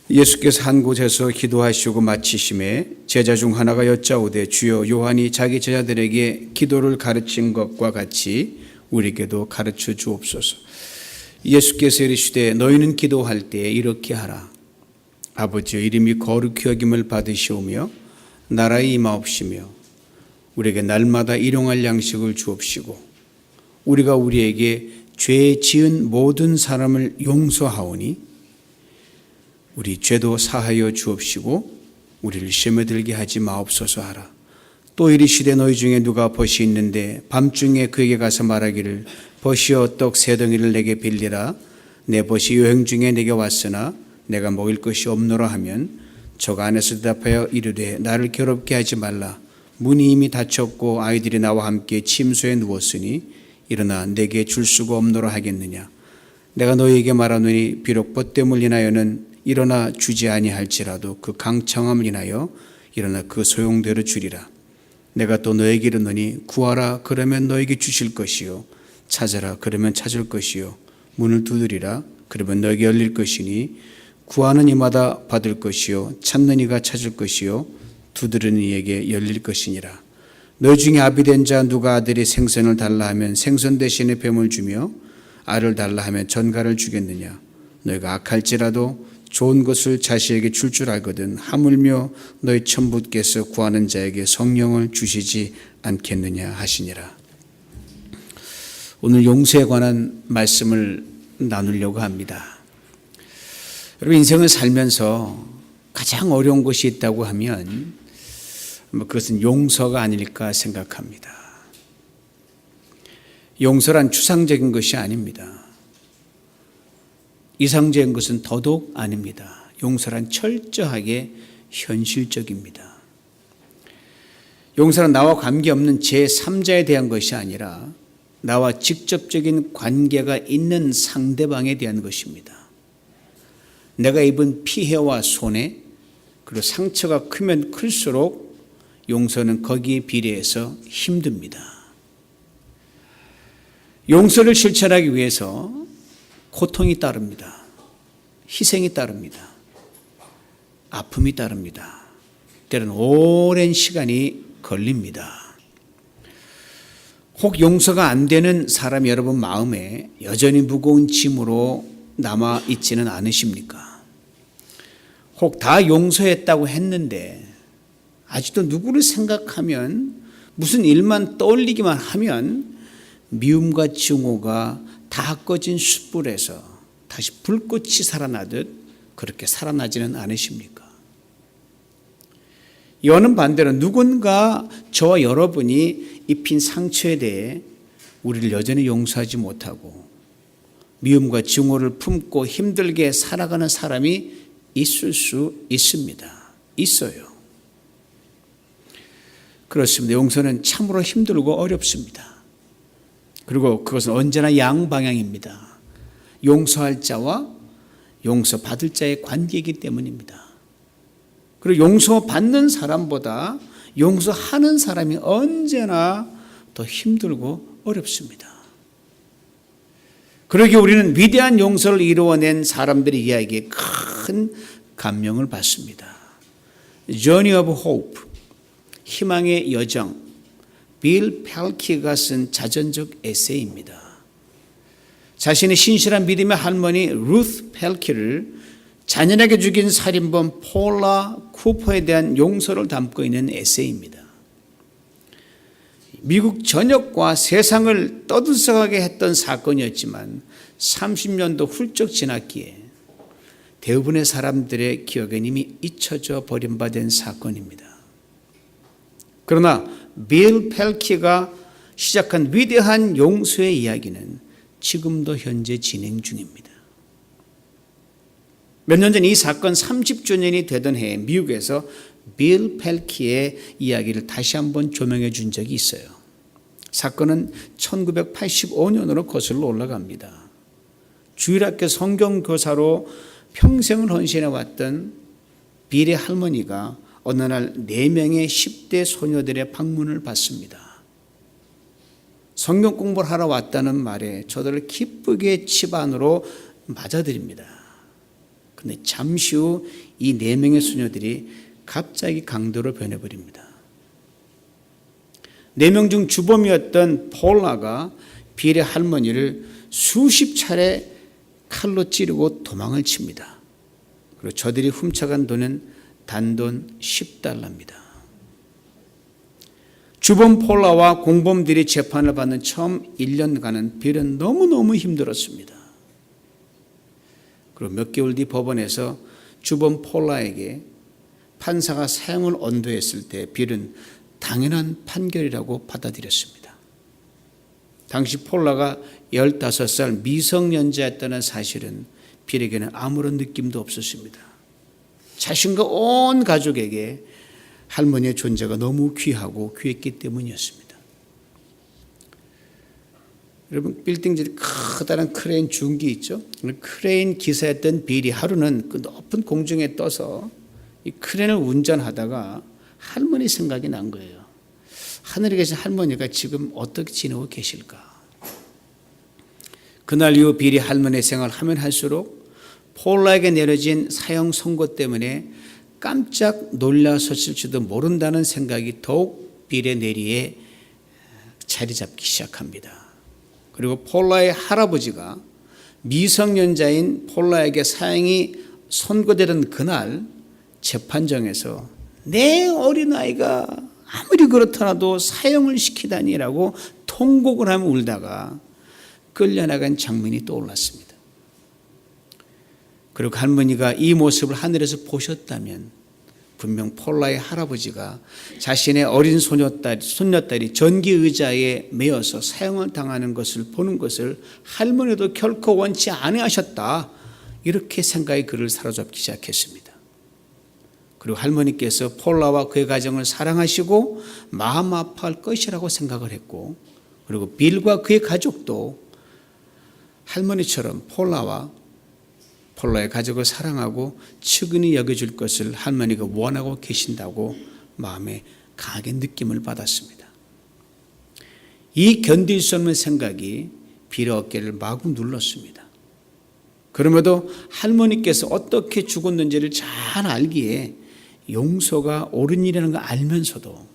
예수께서 한 곳에서 기도하시고 마치심에 제자 중 하나가 여짜오되 주여 요한이 자기 제자들에게 기도를 가르친 것과 같이 우리에게도 가르쳐 주옵소서. 예수께서 이르시되 너희는 기도할 때 이렇게 하라. 아버지여 이름이 거룩히 여김을 받으시오며 나라의 임하옵시며 우리에게 날마다 일용할 양식을 주옵시고 우리가 우리에게 죄 지은 모든 사람을 용서하오니 우리 죄도 사하여 주옵시고 우리를 시험에 들게 하지 마옵소서 하라. 또 이르시되 너희 중에 누가 벗이 있는데 밤중에 그에게 가서 말하기를 벗이여 떡 세 덩이를 내게 빌리라. 내 벗이 여행 중에 내게 왔으나 내가 먹을 것이 없노라 하면 저가 안에서 대답하여 이르되 나를 괴롭게 하지 말라. 문이 이미 닫혔고 아이들이 나와 함께 침소에 누웠으니 일어나 내게 줄 수가 없노라 하겠느냐. 내가 너희에게 말하노니 비록 벗됨을 인하여는 일어나 주지 아니할지라도 그 강청함을 인하여 일어나 그 소용대로 주리라. 내가 또 너에게 이르노니 구하라 그러면 너에게 주실 것이요 찾아라 그러면 찾을 것이요 문을 두드리라 그러면 너에게 열릴 것이니 구하는 이마다 받을 것이요 찾는 이가 찾을 것이요 두드리는 이에게 열릴 것이니라. 너희 중에 아비된 자 누가 아들이 생선을 달라 하면 생선 대신에 뱀을 주며 알을 달라 하면 전갈을 주겠느냐. 너희가 악할지라도 좋은 것을 자식에게 줄 줄 알거든 하물며 너희 천부께서 구하는 자에게 성령을 주시지 않겠느냐 하시니라. 오늘 용서에 관한 말씀을 나누려고 합니다. 여러분 인생을 살면서 가장 어려운 것이 있다고 하면 그것은 용서가 아닐까 생각합니다. 용서란 추상적인 것이 아닙니다. 이상적인 것은 더더욱 아닙니다. 용서란 철저하게 현실적입니다. 용서는 나와 관계없는 제3자에 대한 것이 아니라 나와 직접적인 관계가 있는 상대방에 대한 것입니다. 내가 입은 피해와 손해 그리고 상처가 크면 클수록 용서는 거기에 비례해서 힘듭니다. 용서를 실천하기 위해서 고통이 따릅니다. 희생이 따릅니다. 아픔이 따릅니다. 때로는 오랜 시간이 걸립니다. 혹 용서가 안 되는 사람 여러분 마음에 여전히 무거운 짐으로 남아 있지는 않으십니까? 혹 다 용서했다고 했는데 아직도 누구를 생각하면 무슨 일만 떠올리기만 하면 미움과 증오가 다 꺼진 숯불에서 다시 불꽃이 살아나듯 그렇게 살아나지는 않으십니까? 이와는 반대로 누군가 저와 여러분이 입힌 상처에 대해 우리를 여전히 용서하지 못하고 미움과 증오를 품고 힘들게 살아가는 사람이 있을 수 있습니다. 있어요. 그렇습니다. 용서는 참으로 힘들고 어렵습니다. 그리고 그것은 언제나 양방향입니다. 용서할 자와 용서받을 자의 관계이기 때문입니다. 그리고 용서받는 사람보다 용서하는 사람이 언제나 더 힘들고 어렵습니다. 그러기에 우리는 위대한 용서를 이루어낸 사람들의 이야기에 큰 감명을 받습니다. Journey of Hope, 희망의 여정, 빌 펠키가 쓴 자전적 에세이입니다. 자신의 신실한 믿음의 할머니 루스 펠키를 잔인하게 죽인 살인범 폴라 쿠퍼에 대한 용서를 담고 있는 에세이입니다. 미국 전역과 세상을 떠들썩하게 했던 사건이었지만 30년도 훌쩍 지났기에 대부분의 사람들의 기억엔 이미 잊혀져 버림받은 사건입니다. 그러나 빌 펠키가 시작한 위대한 용서의 이야기는 지금도 현재 진행 중입니다. 몇 년 전 이 사건 30주년이 되던 해에 미국에서 빌 펠키의 이야기를 다시 한번 조명해 준 적이 있어요. 사건은 1985년으로 거슬러 올라갑니다. 주일학교 성경교사로 평생을 헌신해 왔던 빌의 할머니가 어느 날 4명의 10대 소녀들의 방문을 받습니다. 성경 공부를 하러 왔다는 말에 저들을 기쁘게 집 안으로 맞아들입니다. 근데 잠시 후 이 4명의 수녀들이 갑자기 강도로 변해버립니다. 4명 중 주범이었던 폴라가 빌의 할머니를 수십 차례 칼로 찌르고 도망을 칩니다. 그리고 저들이 훔쳐간 돈은 단돈 10달러입니다. 주범 폴라와 공범들이 재판을 받는 처음 1년간은 빌은 너무너무 힘들었습니다. 그리고 몇 개월 뒤 법원에서 주범 폴라에게 판사가 사형을 언도했을 때 빌은 당연한 판결이라고 받아들였습니다. 당시 폴라가 15살 미성년자였다는 사실은 빌에게는 아무런 느낌도 없었습니다. 자신과 온 가족에게 할머니의 존재가 너무 귀하고 귀했기 때문이었습니다. 여러분, 빌딩들이 커다란 크레인 중기 있죠? 크레인 기사였던 빌이 하루는 그 높은 공중에 떠서 이 크레인을 운전하다가 할머니 생각이 난 거예요. 하늘에 계신 할머니가 지금 어떻게 지내고 계실까? 그날 이후 빌이 할머니 생활을 하면 할수록 폴라에게 내려진 사형 선고 때문에 깜짝 놀라섰을지도 모른다는 생각이 더욱 빌의 뇌리에 자리 잡기 시작합니다. 그리고 폴라의 할아버지가 미성년자인 폴라에게 사형이 선고되던 그날 재판정에서 내 어린아이가 아무리 그렇더라도 사형을 시키다니라고 통곡을 하며 울다가 끌려나간 장면이 떠올랐습니다. 그리고 할머니가 이 모습을 하늘에서 보셨다면 분명 폴라의 할아버지가 자신의 어린 손녀딸이 전기 의자에 매여서 사형을 당하는 것을 보는 것을 할머니도 결코 원치 아니하셨다, 이렇게 생각이 그를 사로잡기 시작했습니다. 그리고 할머니께서 폴라와 그의 가정을 사랑하시고 마음 아파할 것이라고 생각을 했고, 그리고 빌과 그의 가족도 할머니처럼 폴라의 가족을 사랑하고 측은히 여겨줄 것을 할머니가 원하고 계신다고 마음에 강하게 느낌을 받았습니다. 이 견딜 수 없는 생각이 빌의 어깨를 마구 눌렀습니다. 그럼에도 할머니께서 어떻게 죽었는지를 잘 알기에 용서가 옳은 일이라는 걸 알면서도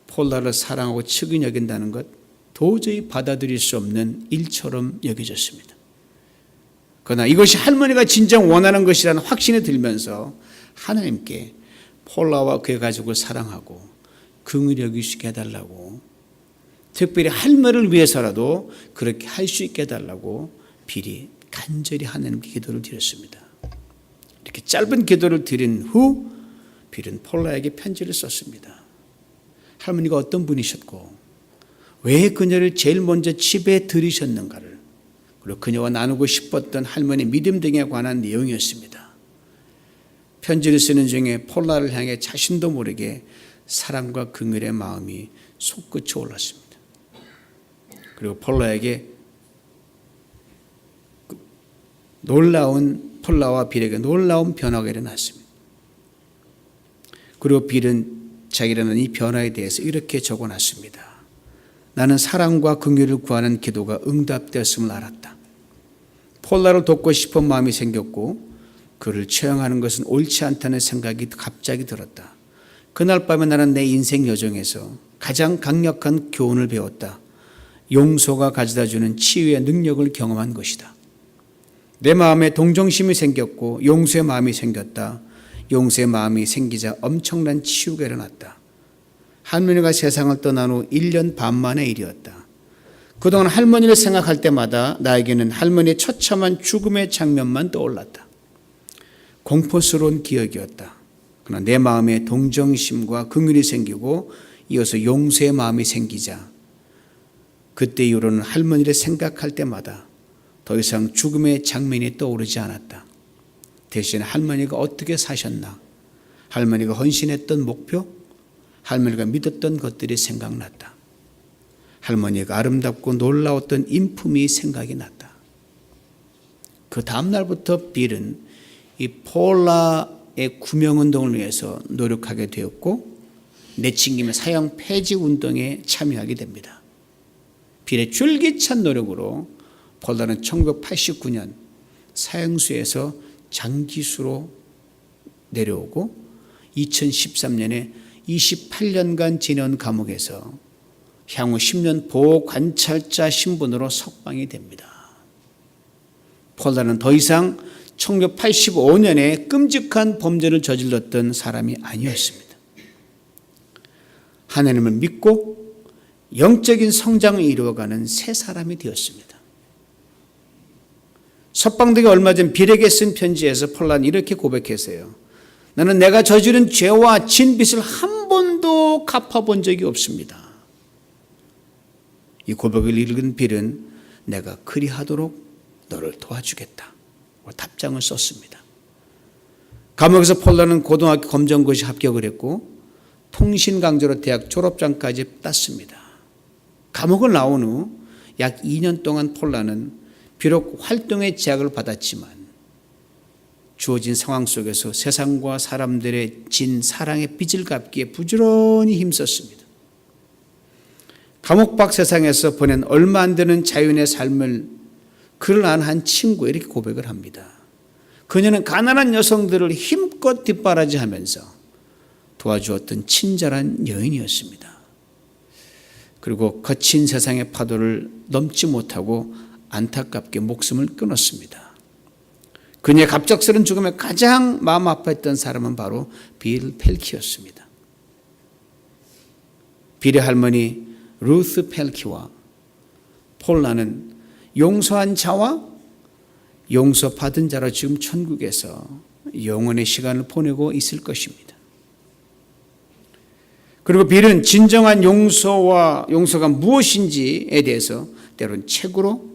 폴라를 사랑하고 측은히 여긴다는 것, 도저히 받아들일 수 없는 일처럼 여겨졌습니다. 그러나 이것이 할머니가 진정 원하는 것이라는 확신이 들면서 하나님께 폴라와 그의 가족을 사랑하고 긍휼히 여길 수 있게 해달라고, 특별히 할머니를 위해서라도 그렇게 할 수 있게 해달라고 빌이 간절히 하나님께 기도를 드렸습니다. 이렇게 짧은 기도를 드린 후 빌은 폴라에게 편지를 썼습니다. 할머니가 어떤 분이셨고 왜 그녀를 제일 먼저 집에 들이셨는가를, 그리고 그녀와 나누고 싶었던 할머니 믿음 등에 관한 내용이었습니다. 편지를 쓰는 중에 폴라를 향해 자신도 모르게 사랑과 긍휼의 마음이 솟구쳐 올랐습니다. 그리고 폴라에게 폴라와 빌에게 놀라운 변화가 일어났습니다. 그리고 빌은 자기가 일어난 이 변화에 대해서 이렇게 적어놨습니다. 나는 사랑과 긍휼을 구하는 기도가 응답되었음을 알았다. 폴라를 돕고 싶은 마음이 생겼고 그를 처형하는 것은 옳지 않다는 생각이 갑자기 들었다. 그날 밤에 나는 내 인생 여정에서 가장 강력한 교훈을 배웠다. 용서가 가져다주는 치유의 능력을 경험한 것이다. 내 마음에 동정심이 생겼고 용서의 마음이 생겼다. 용서의 마음이 생기자 엄청난 치유가 일어났다. 할머니가 세상을 떠난 후 1년 반 만의 일이었다. 그동안 할머니를 생각할 때마다 나에게는 할머니의 처참한 죽음의 장면만 떠올랐다. 공포스러운 기억이었다. 그러나 내 마음에 동정심과 긍휼이 생기고 이어서 용서의 마음이 생기자 그때 이후로는 할머니를 생각할 때마다 더 이상 죽음의 장면이 떠오르지 않았다. 대신 할머니가 어떻게 사셨나, 할머니가 헌신했던 목표, 할머니가 믿었던 것들이 생각났다. 할머니가 아름답고 놀라웠던 인품이 생각이 났다. 그 다음 날부터 빌은 이 폴라의 구명운동을 위해서 노력하게 되었고 내친김에 사형 폐지 운동에 참여하게 됩니다. 빌의 줄기찬 노력으로 폴라는 1989년 사형수에서 장기수로 내려오고 2013년에 28년간 지내온 감옥에서 향후 10년 보호관찰자 신분으로 석방이 됩니다. 폴란은 더 이상 1985년에 끔찍한 범죄를 저질렀던 사람이 아니었습니다. 하나님을 믿고 영적인 성장을 이루어가는 새 사람이 되었습니다. 석방되기 얼마 전 빌에게 쓴 편지에서 폴란이 이렇게 고백했어요. 나는 내가 저지른 죄와 진 빚을 한 번도 갚아본 적이 없습니다. 이 고백을 읽은 빌은 내가 그리하도록 너를 도와주겠다. 답장을 썼습니다. 감옥에서 폴란은 고등학교 검정고시 합격을 했고 통신 강좌로 대학 졸업장까지 땄습니다. 감옥을 나온 후 약 2년 동안 폴란은 비록 활동의 제약을 받았지만 주어진 상황 속에서 세상과 사람들의 진 사랑의 빚을 갚기에 부지런히 힘썼습니다. 감옥 밖 세상에서 보낸 얼마 안 되는 자연의 삶을 그를 아는 한 친구 이렇게 고백을 합니다. 그녀는 가난한 여성들을 힘껏 뒷바라지하면서 도와주었던 친절한 여인이었습니다. 그리고 거친 세상의 파도를 넘지 못하고 안타깝게 목숨을 끊었습니다. 그녀의 갑작스런 죽음에 가장 마음 아파했던 사람은 바로 빌 펠키였습니다. 빌의 할머니 루스 펠키와 폴란은 용서한 자와 용서받은 자로 지금 천국에서 영원의 시간을 보내고 있을 것입니다. 그리고 빌은 진정한 용서가 무엇인지에 대해서 때론 책으로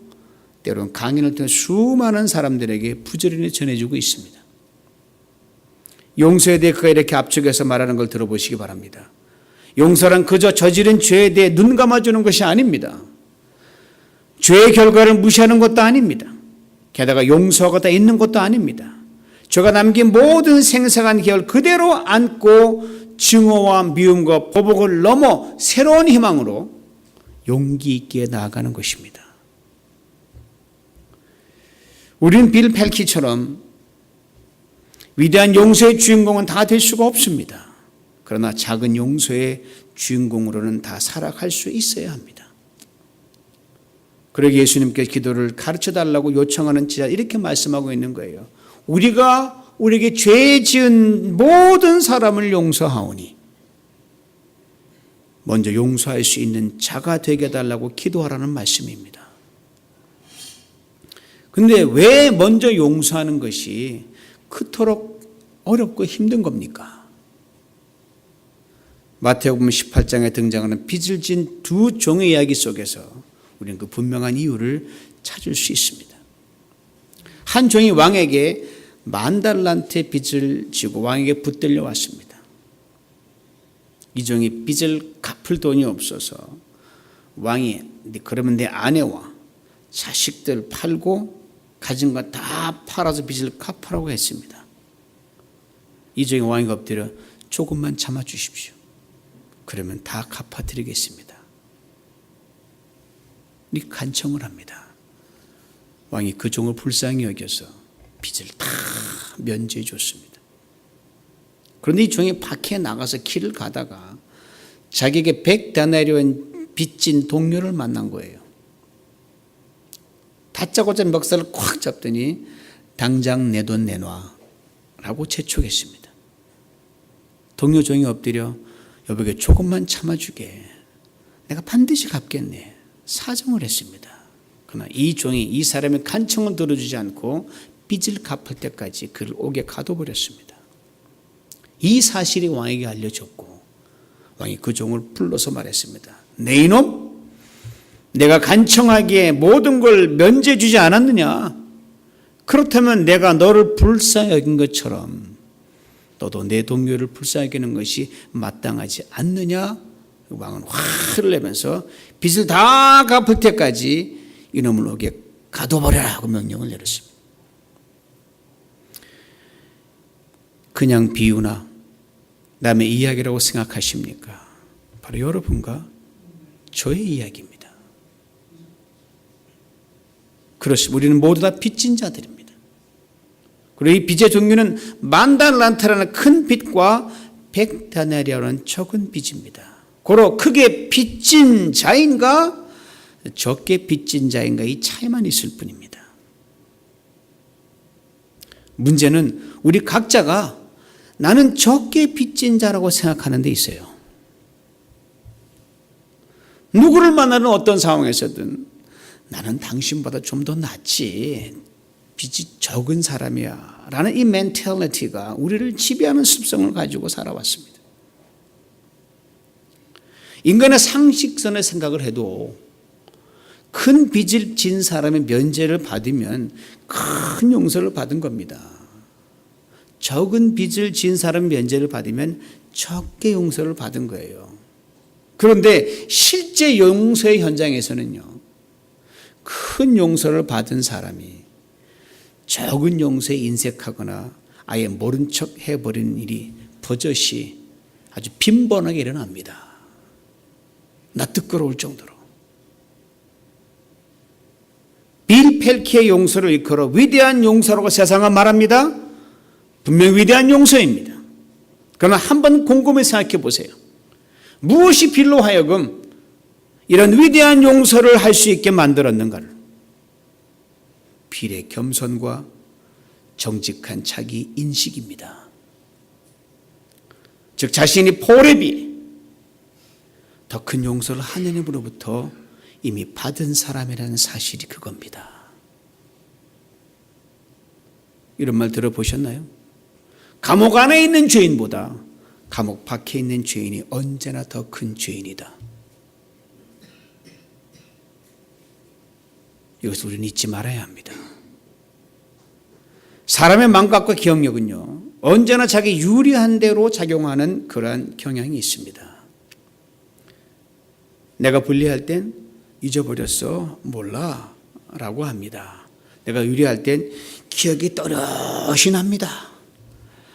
때론 강연을 통해 수많은 사람들에게 부지런히 전해주고 있습니다. 용서에 대해 그가 이렇게 압축해서 말하는 걸 들어보시기 바랍니다. 용서란 그저 저지른 죄에 대해 눈 감아주는 것이 아닙니다. 죄의 결과를 무시하는 것도 아닙니다. 게다가 용서가 다 있는 것도 아닙니다. 죄가 남긴 모든 생생한 계열 그대로 안고 증오와 미움과 보복을 넘어 새로운 희망으로 용기 있게 나아가는 것입니다. 우리는 빌 펠키처럼 위대한 용서의 주인공은 다 될 수가 없습니다. 그러나 작은 용서의 주인공으로는 다 살아갈 수 있어야 합니다. 그러기 예수님께 기도를 가르쳐달라고 요청하는 지자 이렇게 말씀하고 있는 거예요. 우리가 우리에게 죄 지은 모든 사람을 용서하오니 먼저 용서할 수 있는 자가 되게 해달라고 기도하라는 말씀입니다. 그런데 왜 먼저 용서하는 것이 그토록 어렵고 힘든 겁니까? 마태복음 18장에 등장하는 빚을 진 두 종의 이야기 속에서 우리는 그 분명한 이유를 찾을 수 있습니다. 한 종이 왕에게 10,000달란트의 빚을 지고 왕에게 붙들려 왔습니다. 이 종이 빚을 갚을 돈이 없어서 왕이 그러면 내 아내와 자식들 팔고 가진 거 다 팔아서 빚을 갚으라고 했습니다. 이 종이 왕에게 엎드려 조금만 참아 주십시오. 그러면 다 갚아드리겠습니다. 이 간청을 합니다. 왕이 그 종을 불쌍히 여겨서 빚을 다 면제해 줬습니다. 그런데 이 종이 밖에 나가서 길을 가다가 자기에게 100데나리온 빚진 동료를 만난 거예요. 다짜고짜 멱살을 꽉 잡더니 당장 내 돈 내놔 라고 재촉했습니다. 동료 종이 엎드려 여보게 조금만 참아주게. 내가 반드시 갚겠네. 사정을 했습니다. 그러나 이 종이 이 사람의 간청을 들어주지 않고 빚을 갚을 때까지 그를 옥에 가둬버렸습니다. 이 사실이 왕에게 알려졌고 왕이 그 종을 불러서 말했습니다. 내 이놈, 내가 간청하기에 모든 걸 면제해 주지 않았느냐? 그렇다면 내가 너를 불쌍히 여긴 것처럼 너도 내 동료를 불쌍히 여기는 것이 마땅하지 않느냐? 왕은 화를 내면서 빚을 다 갚을 때까지 이놈을 옥에 가둬버려라 하고 명령을 내렸습니다. 그냥 비유나 남의 이야기라고 생각하십니까? 바로 여러분과 저의 이야기입니다. 그렇습니다. 우리는 모두 다 빚진 자들입니다. 그리고 이 빚의 종류는 만달란트라는 큰 빚과 100데나리온이라는 적은 빚입니다. 고로 크게 빚진 자인가 적게 빚진 자인가 이 차이만 있을 뿐입니다. 문제는 우리 각자가 나는 적게 빚진 자라고 생각하는 데 있어요. 누구를 만나는 어떤 상황에서든 나는 당신보다 좀 더 낫지, 빚이 적은 사람이야 라는 이 멘탈리티가 우리를 지배하는 습성을 가지고 살아왔습니다. 인간의 상식선의 생각을 해도 큰 빚을 진 사람의 면제를 받으면 큰 용서를 받은 겁니다. 적은 빚을 진 사람 면제를 받으면 적게 용서를 받은 거예요. 그런데 실제 용서의 현장에서는요, 큰 용서를 받은 사람이 적은 용서에 인색하거나 아예 모른 척 해버리는 일이 버젓이 아주 빈번하게 일어납니다. 낯뜨거울 정도로. 빌 펠키의 용서를 일컬어 위대한 용서라고 세상은 말합니다. 분명 위대한 용서입니다. 그러나 한번 곰곰이 생각해 보세요. 무엇이 빌로 하여금 이런 위대한 용서를 할 수 있게 만들었는가를. 빌의 겸손과 정직한 자기 인식입니다. 즉 자신이 포레비 더 큰 용서를 하느님으로부터 이미 받은 사람이라는 사실이 그겁니다. 이런 말 들어보셨나요? 감옥 안에 있는 죄인보다 감옥 밖에 있는 죄인이 언제나 더 큰 죄인이다. 이것을 우리는 잊지 말아야 합니다. 사람의 망각과 기억력은요, 언제나 자기 유리한 대로 작용하는 그러한 경향이 있습니다. 내가 불리할 땐 잊어버렸어, 몰라 라고 합니다. 내가 유리할 땐 기억이 또렷이 납니다.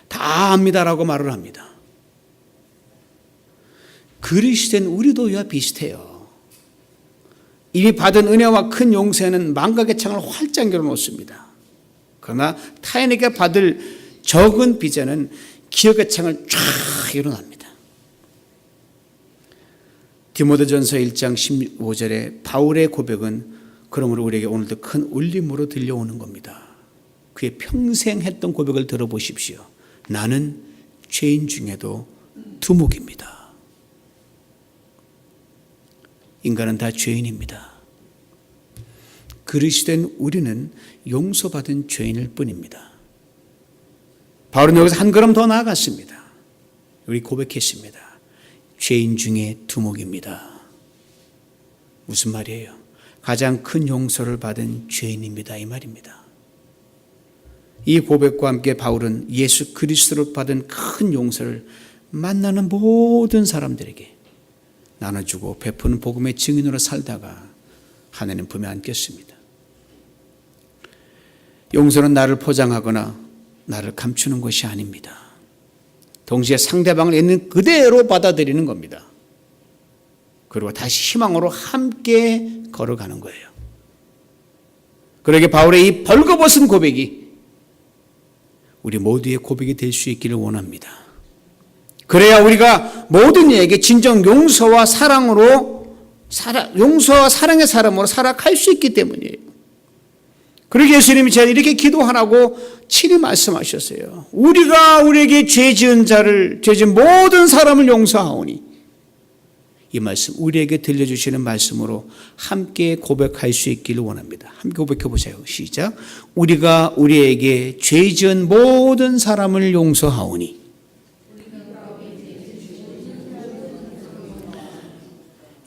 다 압니다 라고 말을 합니다. 그리스도인 우리도 이와 비슷해요. 이미 받은 은혜와 큰 용서에는 망각의 창을 활짝 열어놓습니다. 그러나 타인에게 받을 적은 빚에는 기억의 창을 쫙 열어납니다. 디모데전서 1장 15절에 바울의 고백은 그러므로 우리에게 오늘도 큰 울림으로 들려오는 겁니다. 그의 평생 했던 고백을 들어보십시오. 나는 죄인 중에도 두목입니다. 인간은 다 죄인입니다. 그리스도인 우리는 용서받은 죄인일 뿐입니다. 바울은 여기서 한 걸음 더 나아갔습니다. 우리 고백했습니다. 죄인 중에 두목입니다. 무슨 말이에요? 가장 큰 용서를 받은 죄인입니다. 이 말입니다. 이 고백과 함께 바울은 예수 그리스도로 받은 큰 용서를 만나는 모든 사람들에게 나눠주고 베푸는 복음의 증인으로 살다가 하나님 품에 안겼습니다. 용서는 나를 포장하거나 나를 감추는 것이 아닙니다. 동시에 상대방을 있는 그대로 받아들이는 겁니다. 그리고 다시 희망으로 함께 걸어가는 거예요. 그러기에 바울의 이 벌거벗은 고백이 우리 모두의 고백이 될 수 있기를 원합니다. 그래야 우리가 모든 이에게 진정 용서와 사랑으로 용서와 사랑의 사람으로 살아갈 수 있기 때문이에요. 그러기에 예수님이 제가 이렇게 기도하라고 친히 말씀하셨어요. 우리가 우리에게 죄 지은 모든 사람을 용서하오니, 이 말씀 우리에게 들려주시는 말씀으로 함께 고백할 수 있기를 원합니다. 함께 고백해 보세요. 시작. 우리가 우리에게 죄 지은 모든 사람을 용서하오니.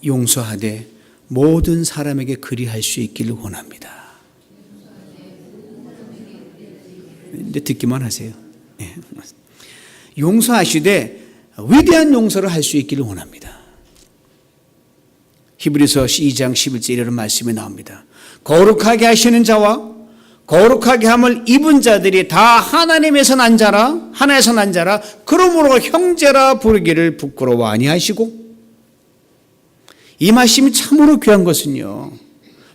용서하되 모든 사람에게 그리할 수 있기를 원합니다. 이제 듣기만 하세요. 네. 용서하시되 위대한 용서를 할 수 있기를 원합니다. 히브리서 2장 11절 이런 말씀이 나옵니다. 거룩하게 하시는 자와 거룩하게 함을 입은 자들이 다 하나님에서 난 자라, 하나에서 난 자라, 그러므로 형제라 부르기를 부끄러워 아니하시고. 이 말씀이 참으로 귀한 것은요,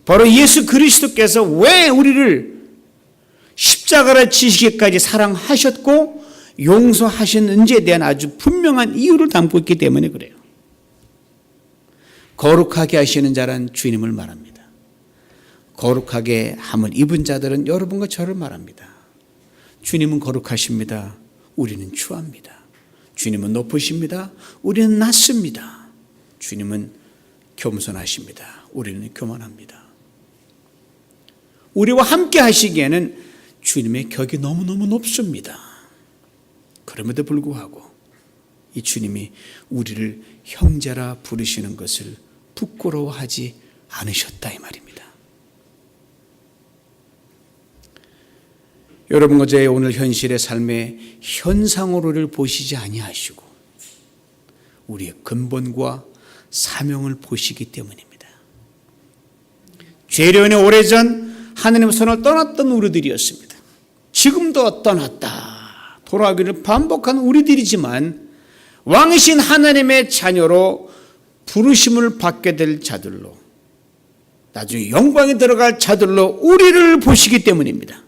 바로 예수 그리스도께서 왜 우리를 십자가에 십자가를 지시기까지 사랑하셨고 용서하셨는지에 대한 아주 분명한 이유를 담고 있기 때문에 그래요. 거룩하게 하시는 자란 주님을 말합니다. 거룩하게 함을 입은 자들은 여러분과 저를 말합니다. 주님은 거룩하십니다. 우리는 추합니다. 주님은 높으십니다. 우리는 낮습니다. 주님은 겸손하십니다. 우리는 교만합니다. 우리와 함께 하시기에는 주님의 격이 너무너무 높습니다. 그럼에도 불구하고 이 주님이 우리를 형제라 부르시는 것을 부끄러워하지 않으셨다 이 말입니다. 여러분과 저의 오늘 현실의 삶의 현상으로 우리를 보시지 아니하시고 우리의 근본과 사명을 보시기 때문입니다. 죄련의 오래전 하나님의 손을 떠났던 우리들이었습니다. 지금도 떠났다 돌아오기를 반복한 우리들이지만 왕이신 하나님의 자녀로 부르심을 받게 될 자들로 나중에 영광에 들어갈 자들로 우리를 보시기 때문입니다.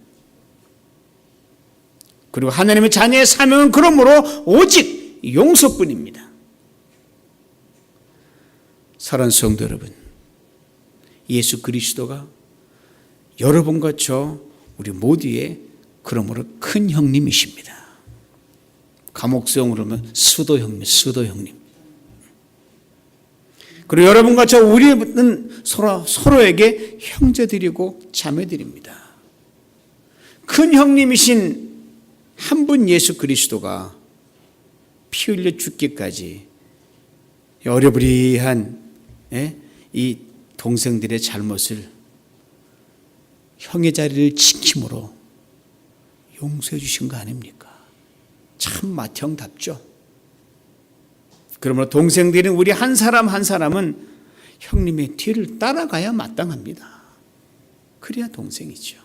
그리고 하나님의 자녀의 사명은 그러므로 오직 용서뿐입니다. 사랑하는 성도 여러분, 예수 그리스도가 여러분과 저 우리 모두의 그러므로 큰 형님이십니다. 감옥성으로 하면 수도 형님. 그리고 여러분과 저 우리는 서로에게 형제들이고 자매들입니다. 큰 형님이신 한 분 예수 그리스도가 피 흘려 죽기까지 어려부리한 이 동생들의 잘못을 형의 자리를 지킴으로 용서해 주신 거 아닙니까? 참 맏형답죠. 그러므로 동생들은 우리 한 사람 한 사람은 형님의 뒤를 따라가야 마땅합니다. 그래야 동생이죠.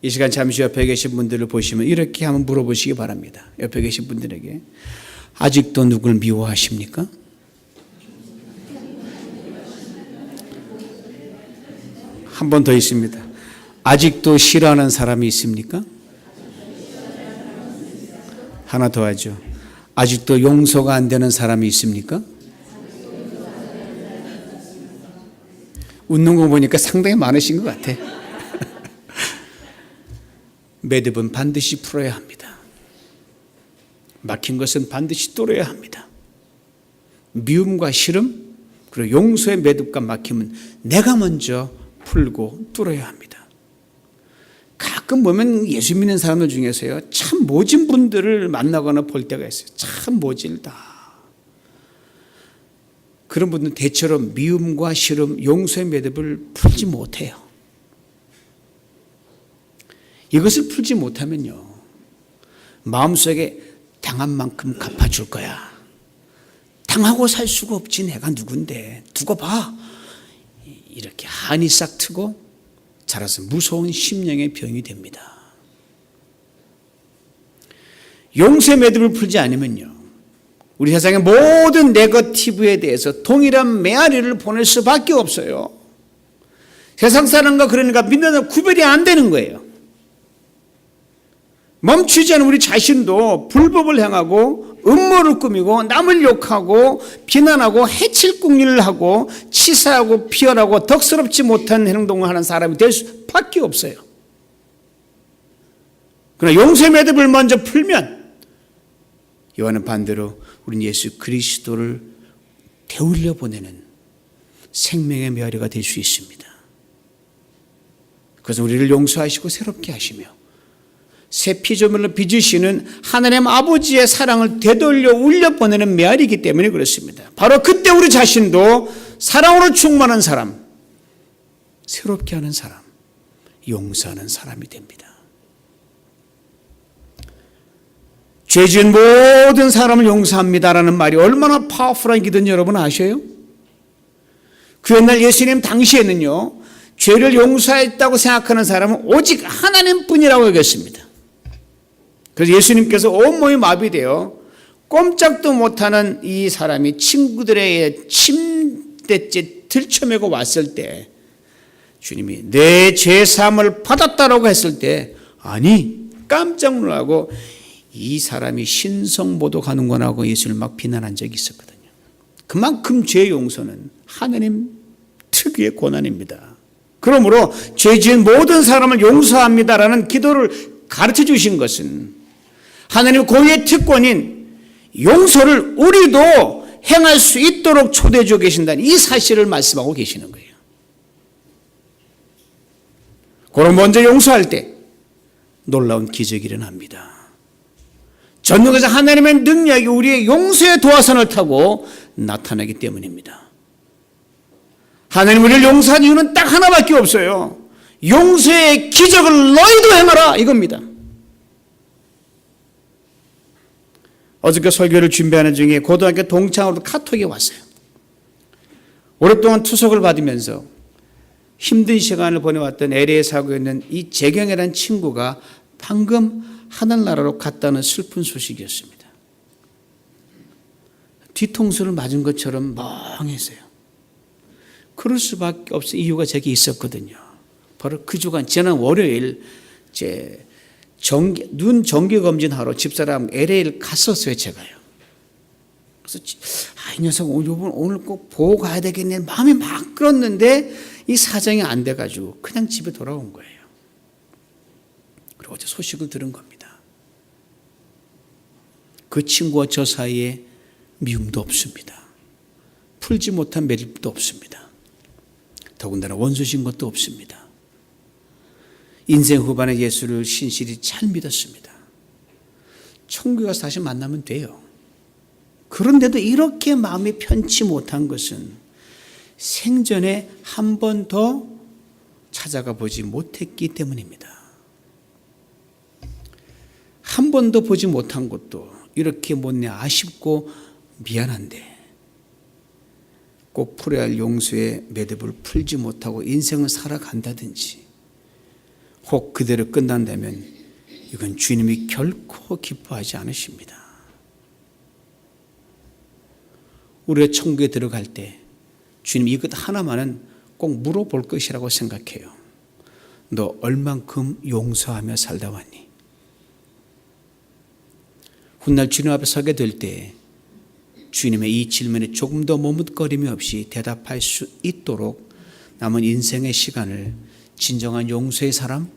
이 시간 잠시 옆에 계신 분들을 보시면 이렇게 한번 물어보시기 바랍니다. 옆에 계신 분들에게 아직도 누굴 미워하십니까? 한 번 더 있습니다. 아직도 싫어하는 사람이 있습니까? 하나 더 하죠. 아직도 용서가 안 되는 사람이 있습니까? 웃는 거 보니까 상당히 많으신 것 같아. 매듭은 반드시 풀어야 합니다. 막힌 것은 반드시 뚫어야 합니다. 미움과 싫음 그리고 용서의 매듭과 막힘은 내가 먼저 풀고 뚫어야 합니다. 가끔 보면 예수 믿는 사람들 중에서요 참 모진 분들을 만나거나 볼 때가 있어요. 참 모질다. 그런 분들은 대체로 미움과 싫음, 용서의 매듭을 풀지 못해요. 이것을 풀지 못하면요 마음속에 당한 만큼 갚아줄 거야. 당하고 살 수가 없지. 내가 누군데 두고 봐. 이렇게 한이 싹 트고 자라서 무서운 심령의 병이 됩니다. 용서의 매듭을 풀지 않으면요 우리 세상의 모든 네거티브에 대해서 동일한 메아리를 보낼 수밖에 없어요. 세상 사람과 그러니까 믿는 구별이 안 되는 거예요. 멈추지 않은 우리 자신도 불법을 행하고 음모를 꾸미고 남을 욕하고 비난하고 해칠 궁리를 하고 치사하고 비열하고 덕스럽지 못한 행동을 하는 사람이 될 수밖에 없어요. 그러나 용서의 매듭을 먼저 풀면 이와는 반대로 우리는 예수 그리스도를 되돌려 보내는 생명의 메아리가 될 수 있습니다. 그래서 우리를 용서하시고 새롭게 하시며 새 피조물로 빚으시는 하나님 아버지의 사랑을 되돌려 울려보내는 메아리이기 때문에 그렇습니다. 바로 그때 우리 자신도 사랑으로 충만한 사람, 새롭게 하는 사람, 용서하는 사람이 됩니다. 죄 지은 모든 사람을 용서합니다라는 말이 얼마나 파워풀한 기도인지 여러분 아셔요? 그 옛날 예수님 당시에는요 죄를 용서했다고 생각하는 사람은 오직 하나님뿐이라고 여겼습니다. 그래서 예수님께서 온몸이 마비되어 꼼짝도 못하는 이 사람이 친구들의 침대째 들쳐매고 왔을 때 주님이 내 죄사함을 받았다라고 했을 때 아니 깜짝 놀라고 이 사람이 신성모독 하는구나 하고 예수를 막 비난한 적이 있었거든요. 그만큼 죄 용서는 하나님 특유의 권한입니다. 그러므로 죄 지은 모든 사람을 용서합니다라는 기도를 가르쳐 주신 것은 하나님 고유의 특권인 용서를 우리도 행할 수 있도록 초대해 주고 계신다는 이 사실을 말씀하고 계시는 거예요. 그럼 먼저 용서할 때 놀라운 기적이 일어납니다. 전능하신 하나님의 능력이 우리의 용서의 도화선을 타고 나타나기 때문입니다. 하나님 우리를 용서한 이유는 딱 하나밖에 없어요. 용서의 기적을 너희도 행하라 이겁니다. 어저께 설교를 준비하는 중에 고등학교 동창으로 카톡이 왔어요. 오랫동안 투석을 받으면서 힘든 시간을 보내왔던 LA 살고 있는 이 재경이라는 친구가 방금 하늘나라로 갔다는 슬픈 소식이었습니다. 뒤통수를 맞은 것처럼 멍했어요. 그럴 수밖에 없을 이유가 제게 있었거든요. 바로 그 주간 지난 월요일 눈 정기 검진하러 집사람 LA를 갔었어요, 제가요. 그래서 이 녀석 오늘 꼭 보고 가야 되겠네 마음이 막 끌었는데 이 사정이 안 돼가지고 그냥 집에 돌아온 거예요. 그리고 어제 소식을 들은 겁니다. 그 친구와 저 사이에 미움도 없습니다. 풀지 못한 매립도 없습니다. 더군다나 원수신 것도 없습니다. 인생 후반에 예수를 신실히 잘 믿었습니다. 천국에 가서 다시 만나면 돼요. 그런데도 이렇게 마음이 편치 못한 것은 생전에 한 번 더 찾아가 보지 못했기 때문입니다. 한 번도 보지 못한 것도 이렇게 못내 아쉽고 미안한데 꼭 풀어야 할 용서의 매듭을 풀지 못하고 인생을 살아간다든지 혹 그대로 끝난다면 이건 주님이 결코 기뻐하지 않으십니다. 우리가 천국에 들어갈 때 주님 이것 하나만은 꼭 물어볼 것이라고 생각해요. 너 얼만큼 용서하며 살다 왔니? 훗날 주님 앞에 서게 될 때 주님의 이 질문에 조금 더 머뭇거림이 없이 대답할 수 있도록 남은 인생의 시간을 진정한 용서의 사람,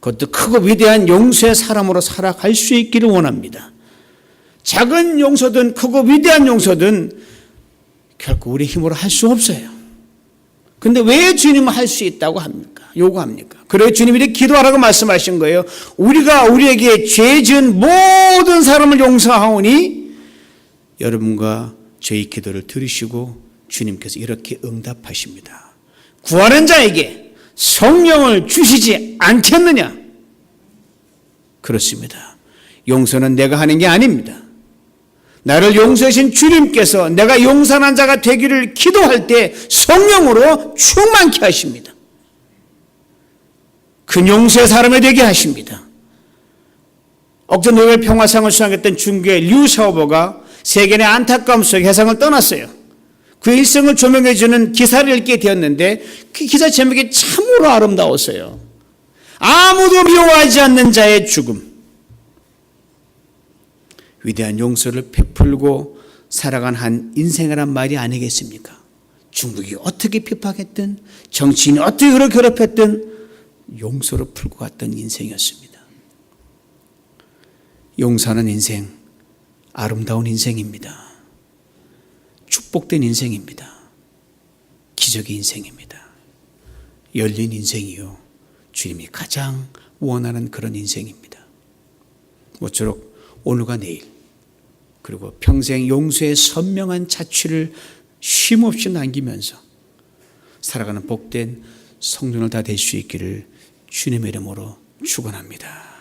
그것도 크고 위대한 용서의 사람으로 살아갈 수 있기를 원합니다. 작은 용서든 크고 위대한 용서든 결코 우리 힘으로 할 수 없어요. 근데 왜 주님은 할 수 있다고 합니까? 요구합니까? 그래서 주님이 이렇게 기도하라고 말씀하신 거예요. 우리가 우리에게 죄 지은 모든 사람을 용서하오니 여러분과 저희 기도를 들으시고 주님께서 이렇게 응답하십니다. 구하는 자에게 성령을 주시지 않겠느냐? 그렇습니다. 용서는 내가 하는 게 아닙니다. 나를 용서하신 주님께서 내가 용서한 자가 되기를 기도할 때 성령으로 충만케 하십니다. 그 용서의 사람이 되게 하십니다. 억저 노벨 평화상을 수상했던 중국의 류 샤오보가 세계의 안타까움 속에 세상을 떠났어요. 그 일생을 조명해주는 기사를 읽게 되었는데 그 기사 제목이 참으로 아름다웠어요. 아무도 미워하지 않는 자의 죽음. 위대한 용서를 베풀고 살아간 한 인생이란 말이 아니겠습니까? 중국이 어떻게 핍박했든 정치인이 어떻게 그렇게 괴롭혔든 용서로 풀고 갔던 인생이었습니다. 용서하는 인생, 아름다운 인생입니다. 축복된 인생입니다. 기적의 인생입니다. 열린 인생이요. 주님이 가장 원하는 그런 인생입니다. 모쪼록 오늘과 내일 그리고 평생 용서의 선명한 자취를 쉼없이 남기면서 살아가는 복된 성도들 다 될 수 있기를 주님의 이름으로 축원합니다.